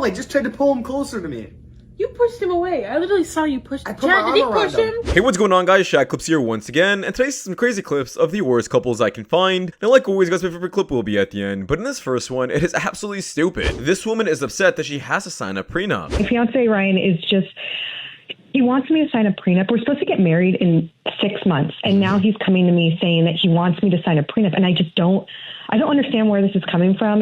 I just tried to pull him closer to me. You pushed him away. I literally saw you push him. Chad, did he push him? Hey, what's going on, guys? Shak-Clips here once again, and today's some crazy clips of the worst couples I can find. And like always, guys, my favorite clip will be at the end, but in this first one, it is absolutely stupid. This woman is upset that she has to sign a prenup. My fiance Ryan is just, he wants me to sign a prenup. We're supposed to get married in 6 months, and now he's coming to me saying that he wants me to sign a prenup, and I don't understand where this is coming from.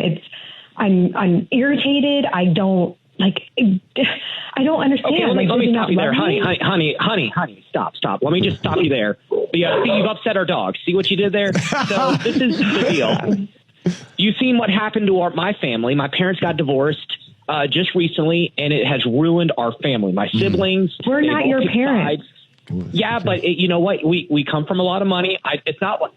I'm irritated. I don't understand. Okay, let me stop you there. Honey, stop. Let me just stop you there. Yeah, see, you've upset our dog. See what you did there? So this is the deal. You've seen what happened to my family. My parents got divorced just recently, and it has ruined our family. My siblings. We're not your parents. Yeah, but you know what? We come from a lot of money. It's not what...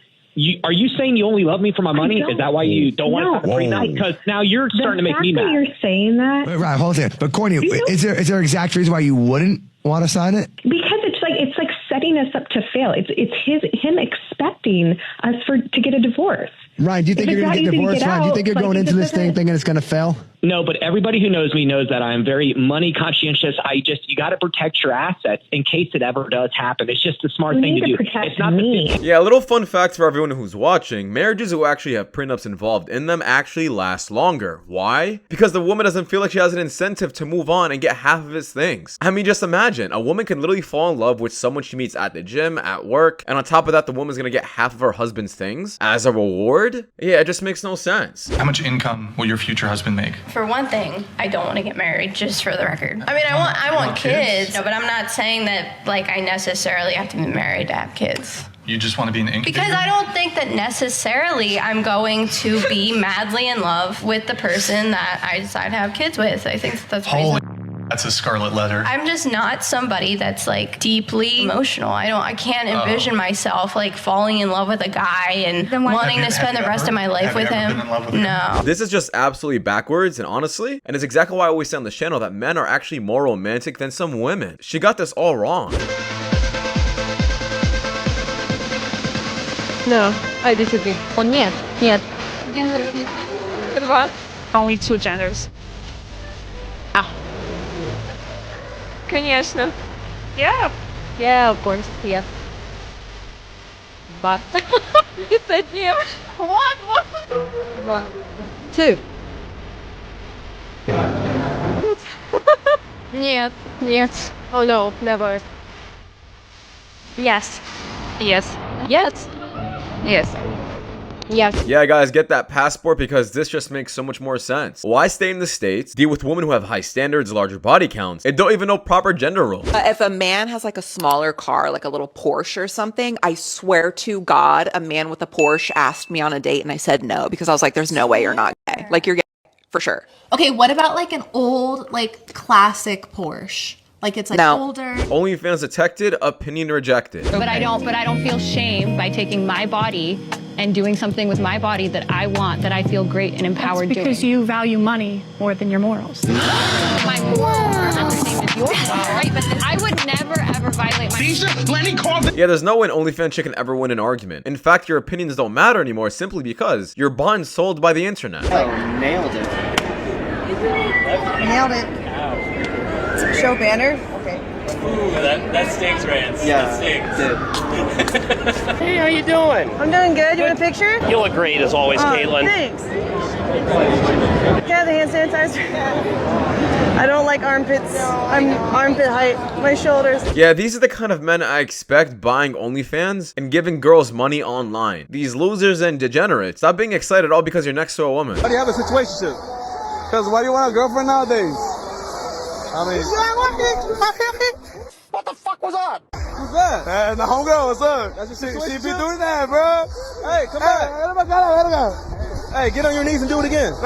are you saying you only love me for my money? Is that why you don't want to sign a prenup? Because now you're starting to make me mad. You're saying that. Wait, right, hold on. But Courtney, is there an exact reason why you wouldn't want to sign it? Because it's like setting us up to fail. It's him expecting us to get a divorce. Ryan, do you think you're going to get divorced? Ryan, do you think you're going into this thing thinking it's going to fail? No, but everybody who knows me knows that I'm very money conscientious. You got to protect your assets in case it ever does happen. It's just a smart thing to do. It's not me. Yeah, a little fun fact for everyone who's watching. Marriages who actually have prenups involved in them actually last longer. Why? Because the woman doesn't feel like she has an incentive to move on and get half of his things. I mean, just imagine. A woman can literally fall in love with someone she meets at the gym, at work, and on top of that, the woman's going to get half of her husband's things as a reward? Yeah, it just makes no sense. How much income will your future husband make? For one thing, I don't want to get married, just for the record. I mean, I want kids, no, but I'm not saying that, like, I necessarily have to be married to have kids. You just want to be an incubator? Because I don't think that necessarily I'm going to be madly in love with the person that I decide to have kids with. I think that's reasonable. That's a scarlet letter. I'm just not somebody that's like deeply emotional. I can't envision myself like falling in love with a guy and wanting to spend the rest of my life with him. No. This is just absolutely backwards and honestly, and it's exactly why I always say on the channel that men are actually more romantic than some women. She got this all wrong. No, I disagree. Нет. Only two genders. Конечно. Yeah. Yeah, of course. Yeah. But You said yeah. What? One. Two. Нет. Oh no, never. Yes. Yes. Yes. Yes. Yes. Yeah, guys, get that passport because this just makes so much more sense. Why stay in the States, deal with women who have high standards, larger body counts, and don't even know proper gender roles? If a man has like a smaller car, like a little Porsche or something, I swear to God, a man with a Porsche asked me on a date and I said no because I was like, there's no way you're not gay. Like, you're gay for sure. Okay, what about like an old, like classic Porsche? Like it's like older. OnlyFans detected, opinion rejected. But I don't feel shame by taking my body and doing something with my body that I want, that I feel great and empowered doing. Because you value money more than your morals. My morals are not the same as yours, right? But I would never ever violate my... Yeah, there's no way an OnlyFans chick can ever win an argument. In fact, your opinions don't matter anymore simply because you're bought and sold by the internet. Oh, nailed it. Nailed it. Show banner? Okay. Ooh, that stinks, Rance. Yeah, that stinks. Hey, how you doing? I'm doing good. You want a picture? You look great as always, Caitlin. Thanks. Can I have the hand sanitizer? I don't like armpits. I'm armpit height. My shoulders. Yeah, these are the kind of men I expect buying OnlyFans and giving girls money online. These losers and degenerates. Stop being excited all because you're next to a woman. Why do you have a situationship? Because why do you want a girlfriend nowadays? I mean, what the fuck was up? Who's that? The homegirl, what's up? That's your shit. She be doing that, bro. Hey, come back. Hey, get on your knees and do it again.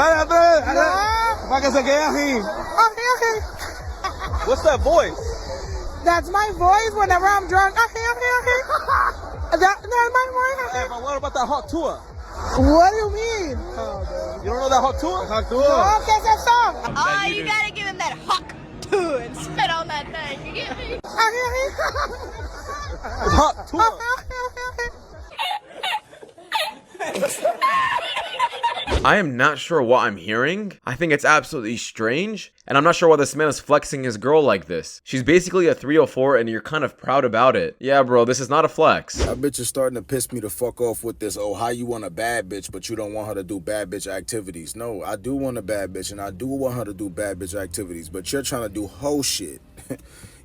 What's that voice? That's my voice whenever I'm drunk. That's my voice. Hey, but what about that hot tour? What do you mean? You don't know that hot tour? Hot tour. No, ¿qué es eso? Oh, you gotta give him that huck too and spit on that thing. You get me? It's hot tour. I am not sure what I'm hearing. I think it's absolutely strange. And I'm not sure why this man is flexing his girl like this. She's basically a 304 and you're kind of proud about it. Yeah, bro, this is not a flex. That bitch is starting to piss me the fuck off with this, oh, how you want a bad bitch, but you don't want her to do bad bitch activities. No, I do want a bad bitch, and I do want her to do bad bitch activities, but you're trying to do hoe shit.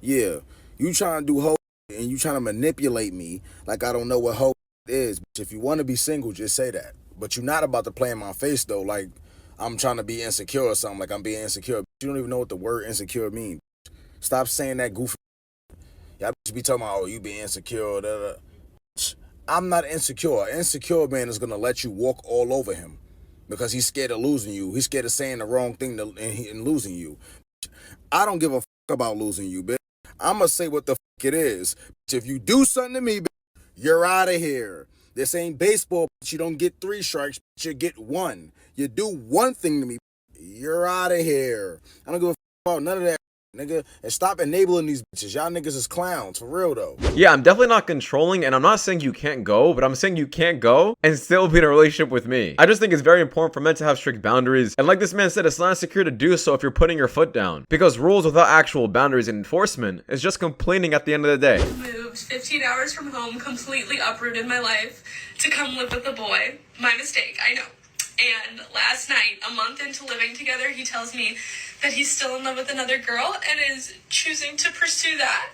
Yeah, you trying to do hoe shit, and you trying to manipulate me like I don't know what hoe is. If you want to be single, just say that. But you're not about to play in my face, though, like I'm trying to be insecure or something, like I'm being insecure. You don't even know what the word insecure means. Stop saying that goofy. Y'all be talking about, oh, you be insecure. Da, da. I'm not insecure. An insecure man is going to let you walk all over him because he's scared of losing you. He's scared of saying the wrong thing and losing you. I don't give a fuck about losing you, bitch. I'm going to say what the fuck it is. If you do something to me, bitch, you're out of here. This ain't baseball, but you don't get 3 strikes, but you get 1. You do one thing to me, you're out of here. I don't give a fuck about none of that, nigga. And stop enabling these bitches. Y'all niggas is clowns, for real though. Yeah, I'm definitely not controlling, and I'm not saying you can't go, but I'm saying you can't go and still be in a relationship with me. I just think it's very important for men to have strict boundaries. And like this man said, it's not secure to do so if you're putting your foot down. Because rules without actual boundaries and enforcement is just complaining at the end of the day. Moved 15 hours from home, completely uprooted my life to come live with a boy. My mistake, I know. And last night, a month into living together, he tells me that he's still in love with another girl and is choosing to pursue that.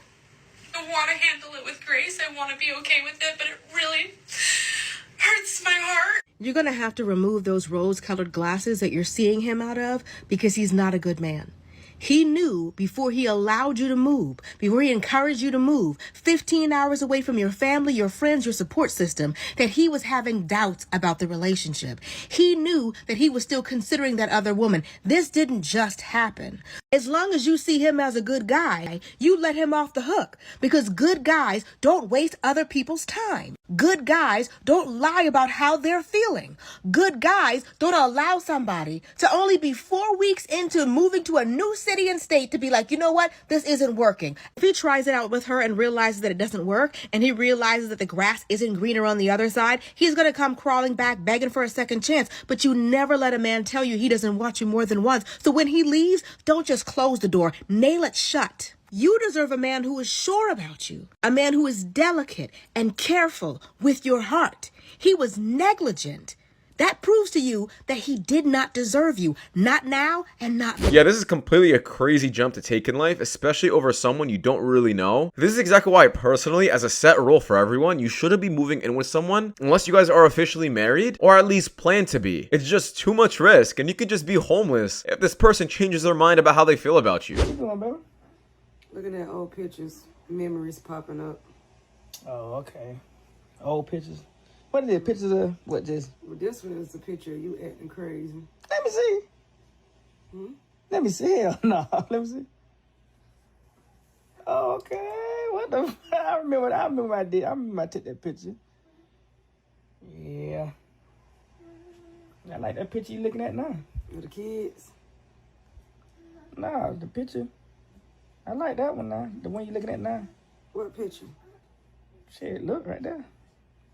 I want to handle it with grace. I want to be okay with it, but it really hurts my heart. You're going to have to remove those rose-colored glasses that you're seeing him out of because he's not a good man. He knew before he allowed you to move, before he encouraged you to move 15 hours away from your family, your friends, your support system, that he was having doubts about the relationship. He knew that he was still considering that other woman. This didn't just happen. As long as you see him as a good guy, you let him off the hook because good guys don't waste other people's time. Good guys don't lie about how they're feeling. Good guys don't allow somebody to only be 4 weeks into moving to a new city and state to be like, you know what, this isn't working. If he tries it out with her and realizes that it doesn't work, and he realizes that the grass isn't greener on the other side, he's going to come crawling back begging for a second chance. But you never let a man tell you he doesn't want you more than once. So when he leaves, don't just close the door, nail it shut. You deserve a man who is sure about you, a man who is delicate and careful with your heart. He was negligent. That proves to you that he did not deserve you. Not now and not now. Yeah, this is completely a crazy jump to take in life, especially over someone you don't really know. This is exactly why, personally, as a set rule for everyone, you shouldn't be moving in with someone unless you guys are officially married or at least plan to be. It's just too much risk, and you could just be homeless if this person changes their mind about how they feel about you. What you doing, baby? Looking at old pictures, memories popping up. Oh, okay. Old pictures. What are the pictures of? What this? Well, this one is a picture of you acting crazy. Let me see. Let me see. Hell no. Let me see. Okay. What the? I remember I did. I remember I took that picture. Yeah. I like that picture you looking at now. With the kids? Nah, the picture. I like that one now. The one you looking at now. What picture? Shit, look right there.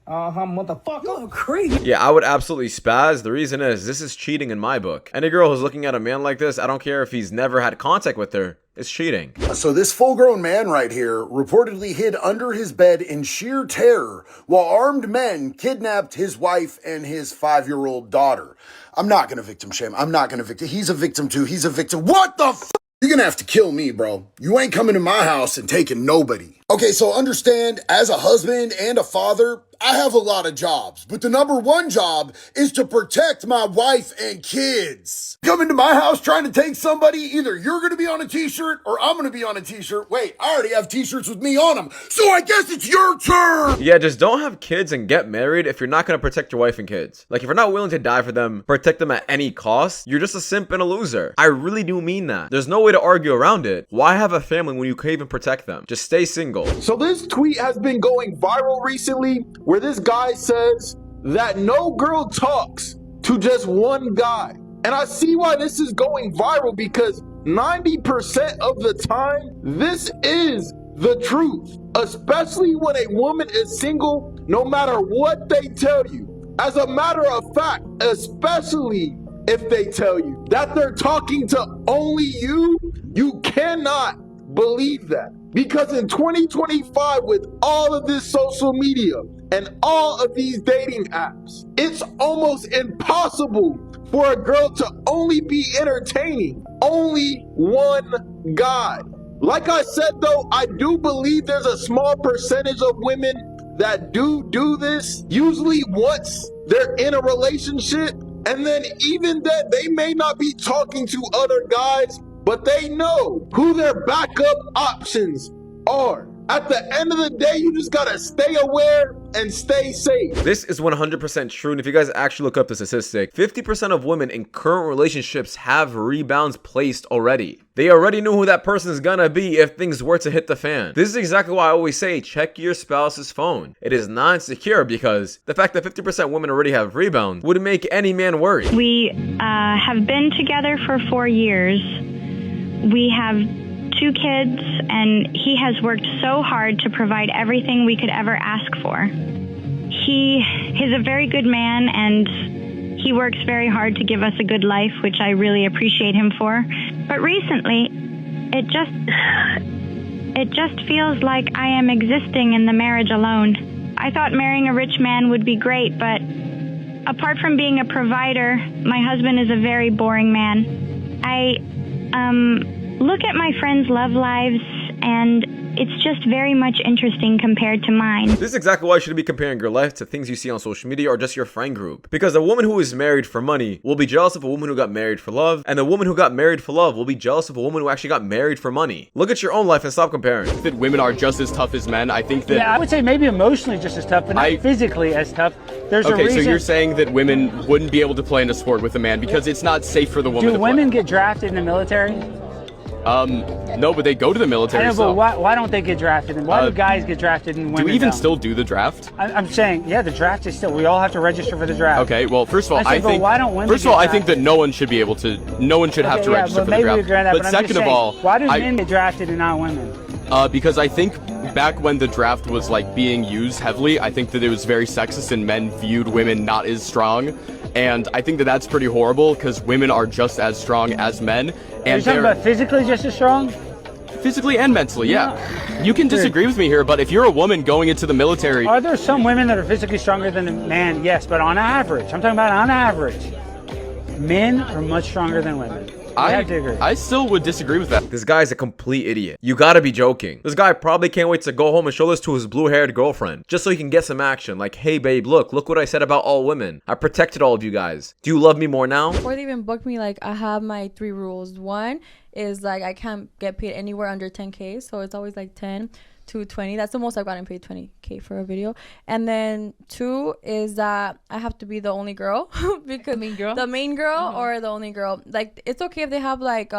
Motherfucker. You're crazy. Yeah, I would absolutely spaz. The reason is, this is cheating in my book. Any girl who's looking at a man like this, I don't care if he's never had contact with her, it's cheating. So this full-grown man right here reportedly hid under his bed in sheer terror while armed men kidnapped his wife and his 5-year-old daughter. I'm not gonna victim shame. I'm not gonna victim. He's a victim too. He's a victim. What the f***? You're gonna have to kill me, bro. You ain't coming to my house and taking nobody. Okay, so understand, as a husband and a father, I have a lot of jobs, but the number one job is to protect my wife and kids. Come into my house trying to take somebody, either you're gonna be on a t-shirt or I'm gonna be on a t-shirt. Wait, I already have t-shirts with me on them, so I guess it's your turn. Yeah, just don't have kids and get married if you're not gonna protect your wife and kids. Like, if you're not willing to die for them, protect them at any cost, you're just a simp and a loser. I really do mean that. There's no way to argue around it. Why have a family when you can't even protect them? Just stay single. So this tweet has been going viral recently where this guy says that no girl talks to just one guy. And I see why this is going viral because 90% of the time, this is the truth. Especially when a woman is single, no matter what they tell you. As a matter of fact, especially if they tell you that they're talking to only you, you cannot believe that. Because in 2025, with all of this social media and all of these dating apps, it's almost impossible for a girl to only be entertaining only one guy. Like I said though, I do believe there's a small percentage of women that do this, usually once they're in a relationship, and then even then they may not be talking to other guys, but they know who their backup options are. At the end of the day, you just gotta stay aware and stay safe. This is 100% true, and if you guys actually look up the statistic, 50% of women in current relationships have rebounds placed already. They already knew who that person is gonna be if things were to hit the fan. This is exactly why I always say check your spouse's phone. It is not insecure because the fact that 50% women already have rebounds would make any man worry. We have been together for 4 years. We have 2 kids, and he has worked so hard to provide everything we could ever ask for. He's a very good man, and he works very hard to give us a good life, which I really appreciate him for. But recently, it just feels like I am existing in the marriage alone. I thought marrying a rich man would be great, but apart from being a provider, my husband is a very boring man. I look at my friends' love lives, and it's just very much interesting compared to mine. This is exactly why you shouldn't be comparing your life to things you see on social media or just your friend group. Because a woman who is married for money will be jealous of a woman who got married for love, and the woman who got married for love will be jealous of a woman who actually got married for money. Look at your own life and stop comparing. That women are just as tough as men. I think that... Yeah, I would say maybe emotionally just as tough, but not physically as tough. There's a reason... so you're saying that women wouldn't be able to play in a sport with a man because it's not safe for the woman to play. Do women get drafted in the military? No, but they go to the military. I know, but why don't they get drafted? And why do guys get drafted and women do we even don't? still do the draft? I'm saying, yeah, the draft is still. We all have to register for the draft. Okay, well, first of all, I think. Why don't women first of all, I think that no one should be able to. No one should have to register for the draft. But second of all, why do men get drafted and not women? Because I think back when the draft was like being used heavily, I think that it was very sexist and men viewed women not as strong. And I think that that's pretty horrible because women are just as strong as men. And you're talking about physically just as strong? Physically and mentally, yeah. You can disagree with me here, but if you're a woman going into the military... Are there some women that are physically stronger than a man? Yes, but on average. I'm talking about on average. Men are much stronger than women. I still would disagree with that. This guy's a complete idiot. You gotta be joking. This guy probably can't wait to go home and show this to his blue-haired girlfriend, just so he can get some action. Like, hey babe, look what I said about all women. I protected all of you guys. Do you love me more now? Before they even booked me, like, I have my 3 rules. 1 is like I can't get paid anywhere under 10K, so it's always like 10 to 20. That's the most I've gotten paid, 20K for a video. And then 2 is that I have to be the only girl because the main girl or the only girl. Like, it's okay if they have like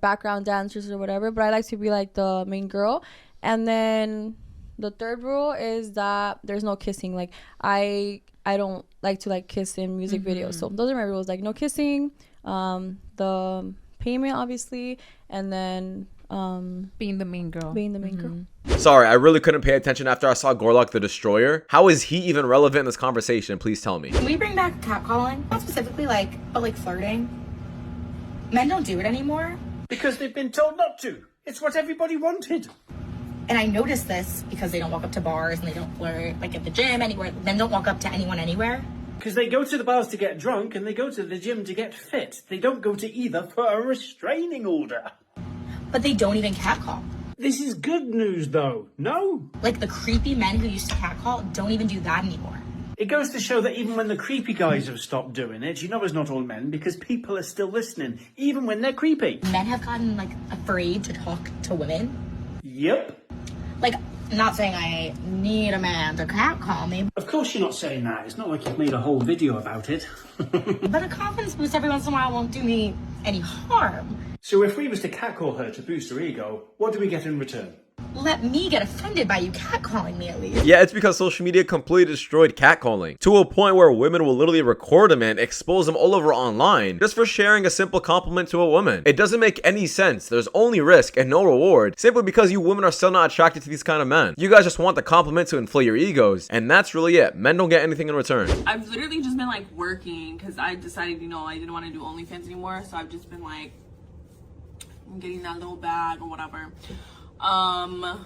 background dancers or whatever, but I like to be like the main girl. And then the 3rd rule is that there's no kissing. Like, I don't like to like kiss in music videos. So those are my rules. Like, no kissing, the payment obviously, and then being the main girl. Sorry, I really couldn't pay attention after I saw Gorlock the Destroyer. How is he even relevant in this conversation? Please tell me. Can we bring back catcalling? Not specifically but like flirting. Men don't do it anymore. Because they've been told not to. It's what everybody wanted. And I noticed this because they don't walk up to bars and they don't flirt, like at the gym, anywhere. Men don't walk up to anyone anywhere. Because they go to the bars to get drunk and they go to the gym to get fit. They don't go to either for a restraining order. But they don't even catcall. This is good news though, no? Like the creepy men who used to catcall don't even do that anymore. It goes to show that even when the creepy guys have stopped doing it, you know it's not all men because people are still listening, even when they're creepy. Men have gotten like afraid to talk to women. Yep. Like, not saying I need a man to catcall me. Of course you're not saying that. It's not like you've made a whole video about it. But a confidence boost every once in a while won't do me any harm. So if we was to catcall her to boost her ego, what do we get in return? let me get offended by you catcalling me at least. Yeah, it's because social media completely destroyed catcalling to a point where women will literally record a man, expose him all over online just for sharing a simple compliment to a woman. It doesn't make any sense. There's only risk and no reward simply because you women are still not attracted to these kind of men. You guys just want the compliment to inflate your egos, and that's really it. Men don't get anything in return. I've literally just been like working because I decided, you know, I didn't want to do OnlyFans anymore, so I've just been like getting that little bag or whatever. I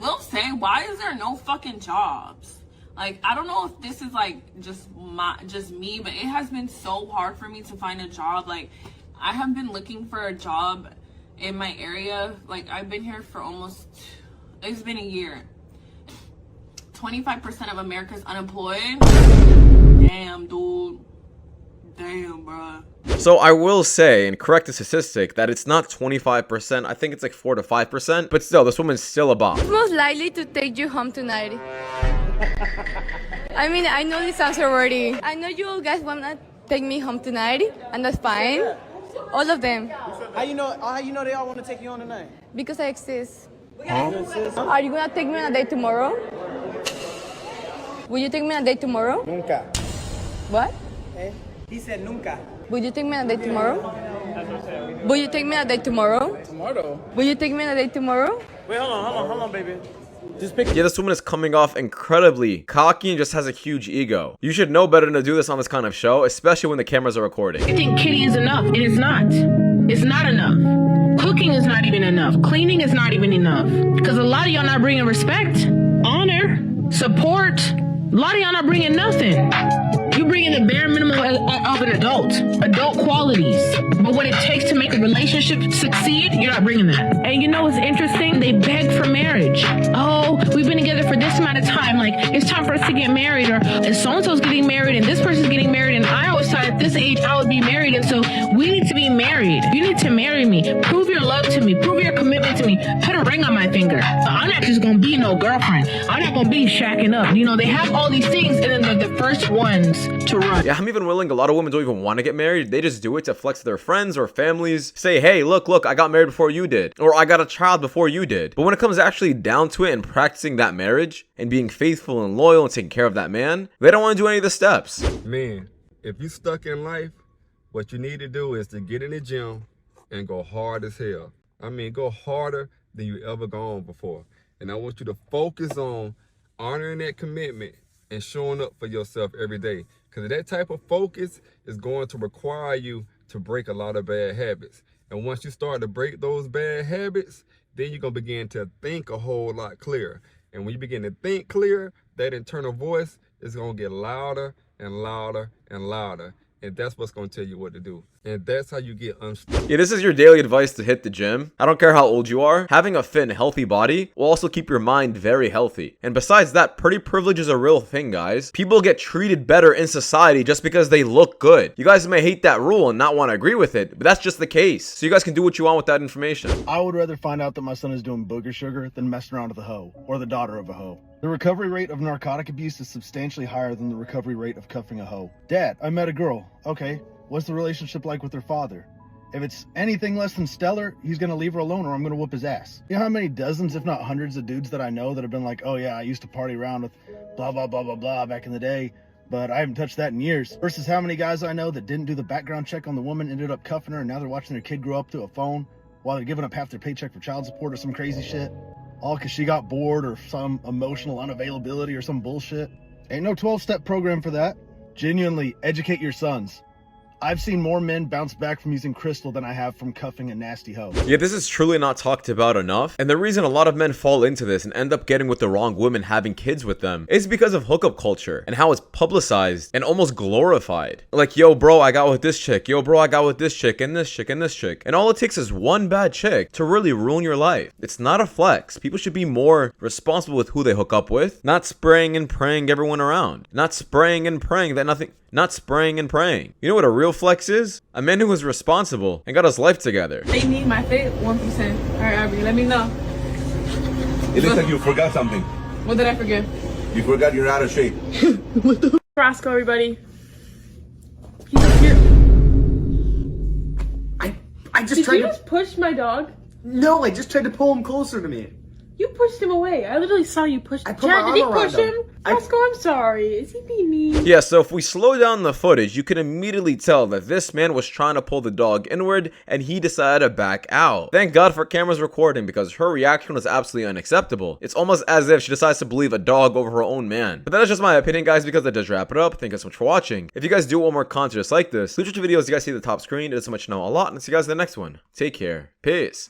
will say, why is there no fucking jobs? Like, I don't know if this is like just me, but it has been so hard for me to find a job. Like, I have been looking for a job in my area. Like, I've been here for it's been a year. 25% of America's unemployed. Damn, dude. Damn, bruh. So I will say, and correct the statistic, that it's not 25%. I think it's like 4 to 5%. But still, this woman's still a boss. Most likely to take you home tonight. I mean, I know this sounds already. I know you all guys wanna take me home tonight, and that's fine. All of them. How you know they all want to take you home tonight? Because I exist. Huh? Are you gonna take me on a date tomorrow? Will you take me on a date tomorrow? Nunca. What? Eh? He said nunca. Will you take me on a date tomorrow? Will you take me on a date tomorrow? Tomorrow? Will you take me on a date tomorrow? Wait, hold on, baby. Yeah, this woman is coming off incredibly cocky and just has a huge ego. You should know better than to do this on this kind of show, especially when the cameras are recording. I think kitty is enough. It is not. It's not enough. Cooking is not even enough. Cleaning is not even enough. Because a lot of y'all not bringing respect, honor, support. A lot of y'all not bringing nothing. You bring in the bare minimum of an adult qualities. But what it takes to make a relationship succeed, you're not bringing that. And you know what's interesting? They beg for marriage. Oh, we've been together for this amount of time. Like, it's time for us to get married. Or so-and-so's getting married and this person's getting married. And I always thought at this age I would be married. And so we need to be married. You need to marry me. Prove your love to me. Prove your commitment to me. Put a ring on my finger. I'm not just going to be no girlfriend. I'm not going to be shacking up. You know, they have all these things and then they're the first ones to run. Yeah, I'm even willing. A lot of women don't even want to get married. They just do it to flex their friends or families. Say, hey, look, I got married before you did. Or I got a child before you did. But when it comes actually down to it and practicing that marriage and being faithful and loyal and taking care of that man, they don't want to do any of the steps. Man, if you stuck in life, what you need to do is to get in the gym and go hard as hell. I mean, go harder than you ever gone before. And I want you to focus on honoring that commitment and showing up for yourself every day. Because that type of focus is going to require you to break a lot of bad habits. And once you start to break those bad habits, then you're going to begin to think a whole lot clearer. And when you begin to think clear, that internal voice is going to get louder and louder and louder. And that's what's going to tell you what to do. And that's how you get unstuck. Yeah, this is your daily advice to hit the gym. I don't care how old you are. Having a fit and healthy body will also keep your mind very healthy. And besides that, pretty privilege is a real thing, guys. People get treated better in society just because they look good. You guys may hate that rule and not want to agree with it, but that's just the case. So you guys can do what you want with that information. I would rather find out that my son is doing booger sugar than messing around with a hoe or the daughter of a hoe. The recovery rate of narcotic abuse is substantially higher than the recovery rate of cuffing a hoe. Dad, I met a girl. Okay, what's the relationship like with her father? If it's anything less than stellar, he's going to leave her alone or I'm going to whoop his ass. You know how many dozens, if not hundreds of dudes that I know that have been like, oh yeah, I used to party around with blah, blah, blah, blah, blah back in the day, but I haven't touched that in years. Versus how many guys I know that didn't do the background check on the woman, ended up cuffing her, and now they're watching their kid grow up to a phone while they're giving up half their paycheck for child support or some crazy shit. All because she got bored or some emotional unavailability or some bullshit. Ain't no 12-step program for that. Genuinely educate your sons. I've seen more men bounce back from using crystal than I have from cuffing a nasty hoe. Yeah, this is truly not talked about enough. And the reason a lot of men fall into this and end up getting with the wrong women having kids with them is because of hookup culture and how it's publicized and almost glorified. Like, yo, bro, I got with this chick. Yo, bro, I got with this chick and this chick and this chick. And all it takes is one bad chick to really ruin your life. It's not a flex. People should be more responsible with who they hook up with, not spraying and praying everyone around. Not spraying and praying that nothing... Not spraying and praying. You know what a real flex is? A man who was responsible and got his life together. They need my fit 1%. All right, Aubrey, let me know. It looks like you forgot something. What did I forget? You forgot you're out of shape. What the Roscoe, everybody. He's here. I just Did tried you to... just push my dog? No, I just tried to pull him closer to me. You pushed him away. I literally saw you push him. put my Chad, did he arm around push him? him. Roscoe, I'm sorry. Is he being mean? Yeah, so if we slow down the footage, you can immediately tell that this man was trying to pull the dog inward and he decided to back out. Thank God for cameras recording because her reaction was absolutely unacceptable. It's almost as if she decides to believe a dog over her own man. But that is just my opinion, guys, because that does wrap it up. Thank you guys so much for watching. If you guys do want more content just like this, leave your videos you guys see at the top screen. It is so much to know a lot, and see you guys in the next one. Take care. Peace.